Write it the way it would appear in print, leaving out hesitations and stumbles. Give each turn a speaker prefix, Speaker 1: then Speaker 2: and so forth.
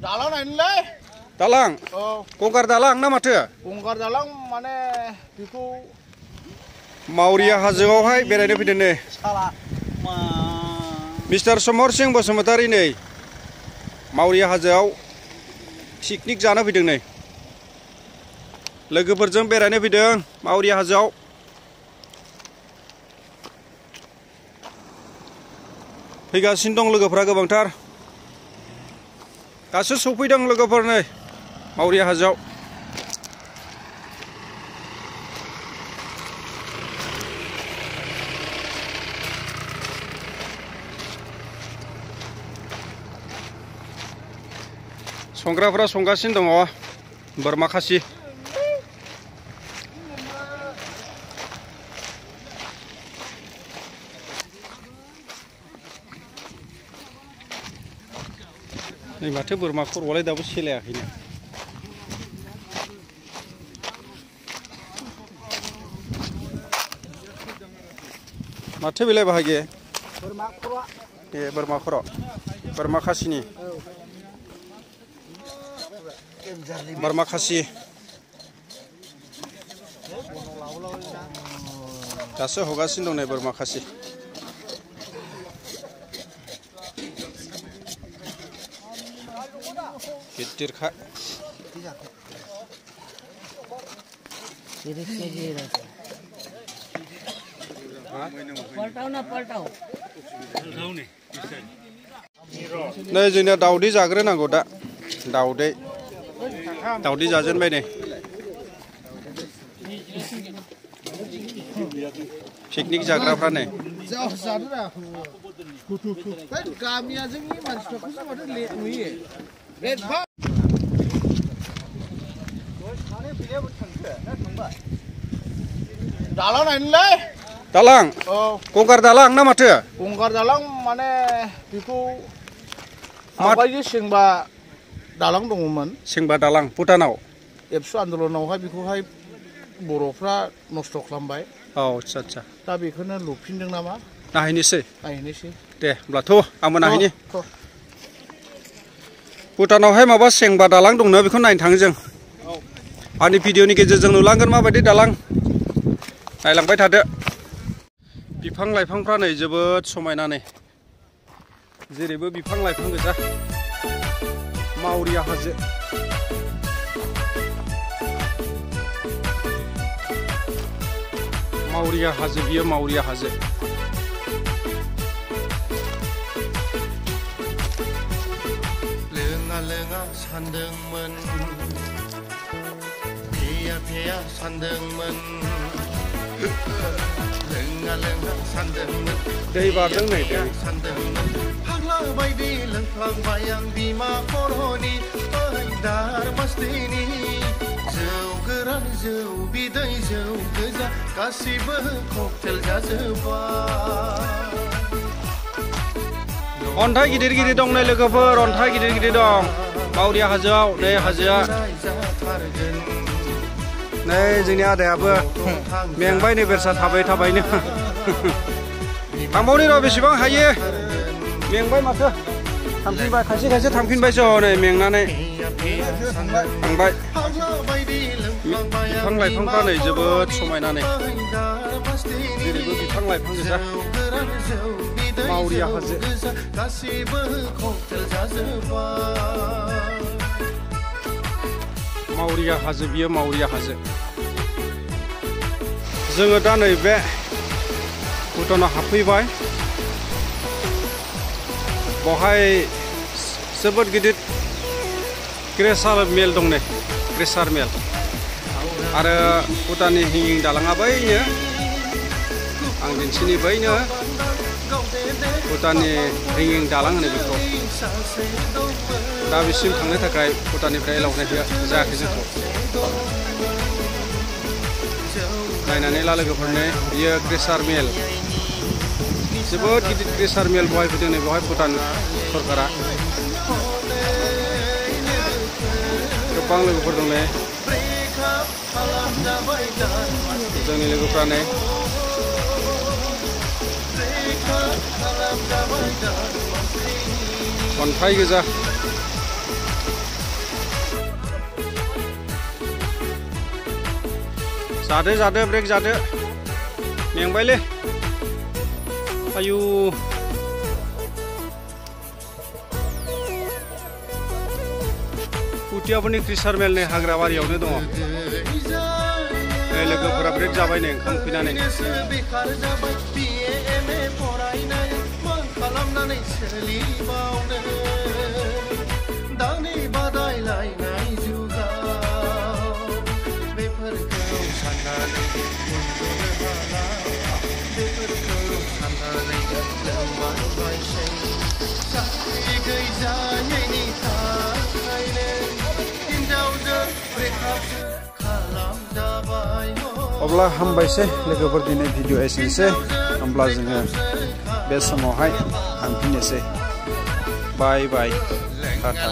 Speaker 1: Dalang nainlah.
Speaker 2: Dalang.
Speaker 1: Oh.
Speaker 2: Kongkar dalang na maथो?
Speaker 1: Kongkar dalang माने बेखौ
Speaker 2: मावरिया हाजोआवहाय बेरायनो फैदों नै। मिस्टार समर सिंह बसुमतारी नै मावरिया हाजोआव पिकनिक जानो फैदों नै। लोगोफोरजों बेरायनो फैदों मावरिया हाजोआव। फैगासिनो दं लोगोफोरा गोबांथार। दासो सफैदों लोगोफोर नै मावरिया हाजोआव। संग्राफोरा संगासिनो दङ बोरमा खासि। नै माथो बोरमा खर'आलाय दाबो सेलायाखैनो। माथो बेलाय बाहागे?
Speaker 1: बोरमा खर'।
Speaker 2: ए बोरमा खर'। बोरमा खासिनि। बोरमा खासि। दासो हगासिनो दं नै बोरमा खासि। गिदिरखा। नै जोंनिया दावदै जाग्रोनांगौ दा। दावदै जाजेनबाय नै। पिकनिक जाग्राफ्रा नै।
Speaker 1: गामिया जोंनि मानसिफोरखौसो माथो लेट नुयो। Dalang nainlah.
Speaker 2: Dalang.
Speaker 1: Oh.
Speaker 2: Kongkar dalang na maथो?
Speaker 1: Kongkar dalang माने बेखौ आवगायजे सेंबा दालां दङमोन।
Speaker 2: सेंबा दालां भुटानाव।
Speaker 1: एबसु आन्दलनावहाय बेखौहाय बर'फ्रा नस्थ' खालामबाय।
Speaker 2: औ आच्छा।
Speaker 1: दा बेखौनो लुफिनदों नामा?
Speaker 2: नायहैनोसै। दे होमब्लाथ' आंबो नायहैनि। भुटानावहाय माबा सेंबा दालां दंनो बेखौ नायनो थाङो जों। आंनि भिडिअनि गेजेरजों नुलांगोन माबायदि दालां। नायलांबाय थादो। बिफां लाइफांफ्रा नै जोबोद समायना नै। जेरैबो बिफां लाइफां गोजा। मावरिया हाजो। मावरिया हाजो बियो मावरिया हाजो।
Speaker 3: लोङा सानदोंमोन फेया सानदोंमोन लोङा सानदोंमोन
Speaker 2: दै बारदों नै दै
Speaker 3: सानदोंमोन फाग्ला बायदि लोंफ्लांबाय आं बिमा खर'नि दार मस्तिनि जौ गोरान जौ बिदै जौ गोजा गासिबो ककटेल जाजोब्बाय।
Speaker 2: अन्थाइ गिदिर गिदिर दं नै लोगोफोर अन्थाइ गिदिर गिदिर दं मावरिया हाजोआव नै हाजोआ। नै जोंनि आदायाबो मेंबाय नै बेरसा थाबायनो। थांबावनि र' बेसेबां हायो मेंबाय माथो। थांफिनबाय खायसे थांफिनबायसो नै मेंनानै थांबाय। बिफां लाइफांफ्रा नै जोबोद समायना नै। जेरैबो बिफां लाइफां गोजा। मावरिया हाजो। मावरिया हाजो बियो मावरिया हाजो। जोङो दा नैबे भुटानाव हाबफैबाय। बेवहाय जोबोद गिदिर क्रेसार मेल दं नै क्रेसार मेल। आरो भुटाननि हिङिं दालाङा बैनो आं दिन्थिनि बैनो भुटाननि हिङिं दालां होनो बेखौ। दा बिसिम थांनो थाखाय भुटाननिफ्राय एलाउनाय जायाखै जोंखौ। नायनानै ला लोगोफोरनो बियो क्रेसार मेल। जोबोद गिदिर क्रेसार मेल बहाय फैदों नै बेवहाय भुटान सरकारा। गोबां लोगोफोर दं नै जोंनि लोगोफ्रा नै अन्थाइ गोजा जादो जादो ब्रेक जादो मेंबायलै आयु कुटियाफोरनि क्रिसार मेलनि हाग्रा बारियावनो दङ लोगोफोरा ब्रेक जाबाय नै ओंखाम फैनानै अब्ला हामबायसै लोगोफोर दिनै भिडिअ एसेनोसै होमब्ला जोङो बे समावहाय थांफिननोसै बाय बाय टाटा